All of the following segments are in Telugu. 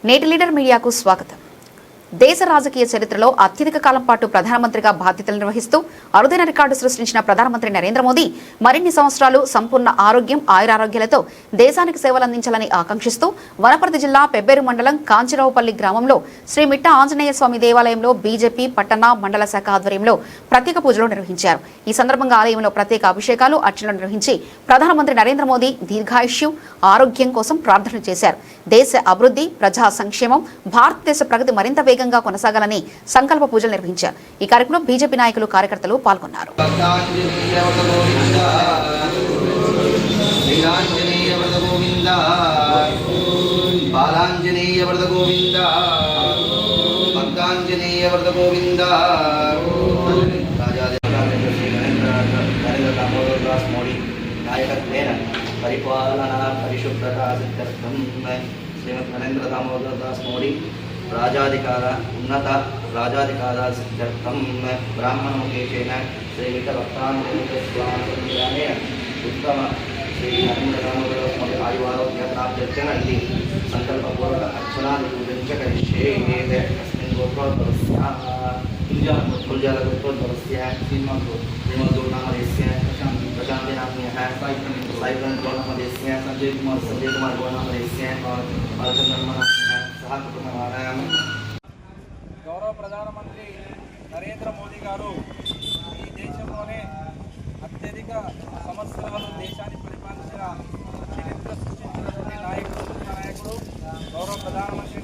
నేటి లీడర్ మీడియాకు స్వాగతం. దేశ రాజకీయ చరిత్రలో అత్యధిక కాలం పాటు ప్రధానమంత్రిగా బాధ్యతలు నిర్వహిస్తూ అరుదైన రికార్డు సృష్టించిన ప్రధానమంత్రి నరేంద్ర మోదీ మరిన్ని సంవత్సరాలు సంపూర్ణ ఆరోగ్యం ఆయురారోగ్యాలతో దేశానికి సేవలు అందించాలని ఆకాంక్షిస్తూ వనపర్తి జిల్లా పెబ్బేరు మండలం కాంచిరావుపల్లి గ్రామంలో శ్రీ మిట్ట ఆంజనేయ స్వామి దేవాలయంలో బీజేపీ పట్టణ మండల శాఖ ఆధ్వర్యంలో ప్రత్యేక పూజలు నిర్వహించారు. ఈ సందర్భంగా ఆలయంలో ప్రత్యేక అభిషేకాలు అర్చనలు నిర్వహించి ప్రధానమంత్రి నరేంద్ర మోదీ దీర్ఘాయుష్యు ఆరోగ్యం కోసం ప్రార్థన చేశారు. దేశ అభివృద్ధి ప్రజా సంక్షేమం భారతదేశ ప్రగతి మరింత వేగంగా కొనసాగాలని సంకల్ప పూజలు నిర్వహించారు. ఈ కార్యక్రమంలో బీజేపీ నాయకులు కార్యకర్తలు పాల్గొన్నారు. పరిపాలన పరిశుభ్రత సిద్ధార్థం శ్రీమద్ నరేంద్ర దామోదర్ దాస్ మోడీ రాజాధికార ఉన్నత రాజాధికార సిద్ధార్థం బ్రాహ్మణముఖేషేణ శ్రీమిత భక్తాంజనేన ఉత్తమ శ్రీ నరేంద్ర దామోదర్ దాస్ మోడీ ఆయువారోగ్య ప్రాప్త్యర్థం ఇది సంకల్పపూర్వక అర్చనాది పూజంచ కరిష్యే తస్మిన్ గోత్రోద్భవస్య కుల్జాల గోత్రోద్భవస్య శ్రీమద్గురునామదేస్య ప్రశాంతి నామ్యః సాయిప్రన్ గోనామదేస్య సంజయ్ కుమార్ గోనామదేస్య సహ కుటుంబమానాం. గౌరవ ప్రధానమంత్రి నరేంద్ర మోదీ గారు ఈ దేశంలోనే అత్యధిక సంవత్సరాలు దేశాన్ని పరిపాలించిన చరిత్ర సృష్టించినటువంటి నాయకుడు గౌరవ ప్రధానమంత్రి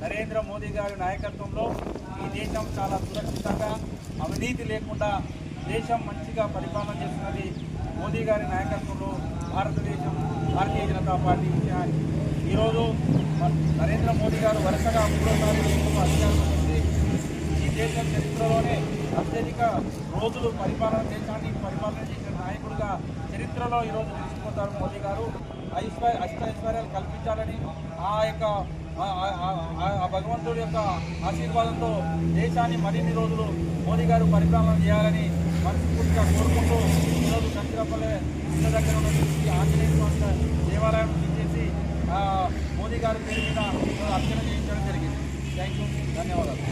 నరేంద్ర మోదీ గారి నాయకత్వంలో ఈ దేశం చాలా సురక్షితంగా అవినీతి లేకుండా దేశం మంచిగా పరిపాలన చేస్తున్నది. మోదీ గారి నాయకత్వంలో భారతీయ జనతా పార్టీ ఈరోజు నరేంద్ర మోదీ గారు వరుసగా మూడోసారి అధికారంలో ఉంది. ఈ దేశం చరిత్రలోనే అత్యధిక రోజులు దేశాన్ని పరిపాలన చేసిన నాయకుడిగా చరిత్రలో ఈరోజు నిలిచిపోతారు. మోదీ గారు అష్టైశ్వర్యాలు కల్పించాలని ఆ భగవంతుడి యొక్క ఆశీర్వాదంతో దేశాన్ని మరిన్ని రోజులు మోదీ గారు పరిపాలన చేయాలని మనస్ఫూర్తిగా కోరుకుంటూ ఈరోజు కంచిరాపల్లి ఇళ్ళ దగ్గర ఉన్నటువంటి ఆంజనేయ స్వామి దేవాలయం చేసి మోదీ గారి పేరు మీద అర్చన చేయించడం జరిగింది. థ్యాంక్ యూ, ధన్యవాదాలు.